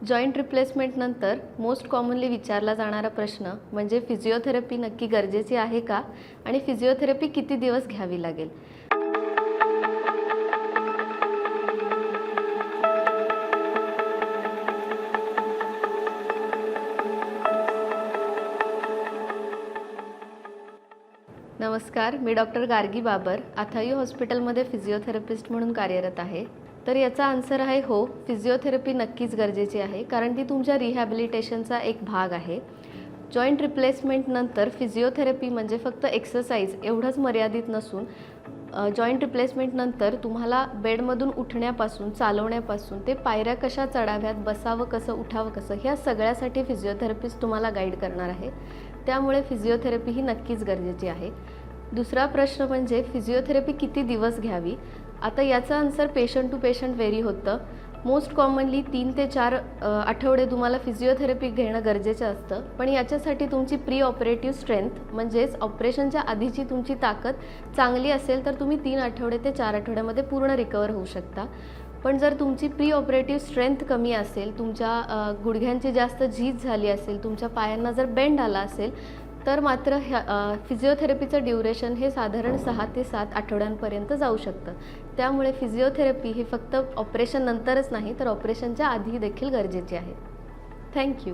Joint रिप्लेसमेंटनंतर most commonly विचारला जाणारा प्रश्न म्हणजे फिजिओथेरपी नक्की गरजेची आहे का आणि फिजिओथेरपी किती दिवस घ्यावी लागेल. नमस्कार, मी डॉक्टर गार्गी बाबर अथायू हॉस्पिटलमध्ये फिजिओथेरपिस्ट म्हणून कार्यरत आहे. तर याचा आन्सर आहे हो, फिजिओथेरपी नक्कीच गरजेची आहे कारण ती तुमच्या रिहॅबिलिटेशनचा एक भाग आहे. जॉईंट रिप्लेसमेंटनंतर फिजिओथेरपी म्हणजे फक्त एक्सरसाइज एवढंच मर्यादित नसून जॉईंट रिप्लेसमेंटनंतर तुम्हाला बेडमधून उठण्यापासून चालवण्यापासून ते पायऱ्या कशा चढाव्यात, बसावं कसं, उठावं कसं, ह्या सगळ्यासाठी फिजिओथेरपिस्ट तुम्हाला गाईड करणार आहे. त्यामुळे फिजिओथेरपी ही नक्कीच गरजेची आहे. दुसरा प्रश्न म्हणजे फिजिओथेरपी किती दिवस घ्यावी. आता याचं answer patient to patient vary होतं. मोस्ट कॉमनली 3 ते 4 आठवडे तुम्हाला फिजिओथेरपी घेणं गरजेचं असतं. पण याच्यासाठी तुमची प्री ऑपरेटिव्ह स्ट्रेंथ म्हणजेच ऑपरेशनच्या आधीची तुमची ताकद चांगली असेल तर तुम्ही 3 आठवडे ते 4 आठवड्यामध्ये पूर्ण रिकवर होऊ शकता. पण जर तुमची प्री ऑपरेटिव्ह स्ट्रेंथ कमी असेल, तुमच्या गुडघ्यांची जास्त झीज झाली असेल, तुमच्या पायांना जर बेंड आला असेल तर मात्र फिजिओथेरपीचं ड्युरेशन हे साधारण 6 ते 7 आठवड्यांपर्यंत जाऊ शकतं. त्यामुळे फिजिओथेरपी ही फक्त ऑपरेशन नंतरच नाही तर ऑपरेशनच्या आधी देखील गरजेची आहे. थँक्यू.